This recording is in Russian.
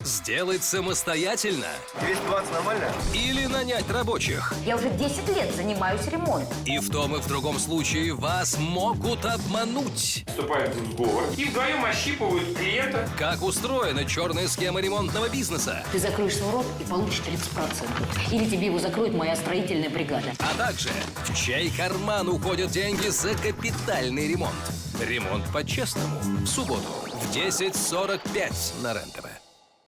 Сделать самостоятельно 220 нормально? или нанять рабочих. Я уже 10 лет занимаюсь ремонтом. И в том и в другом случае вас могут обмануть. Вступают в сговор и вдвоем ощипывают клиента. Как устроена черная схема ремонтного бизнеса. Ты закроешь свой рот и получишь 30%. Или тебе его закроет моя строительная бригада. А также, в чей карман уходят деньги за капитальный ремонт. Ремонт по-честному. В субботу в 10:45 на РЕН-ТВ.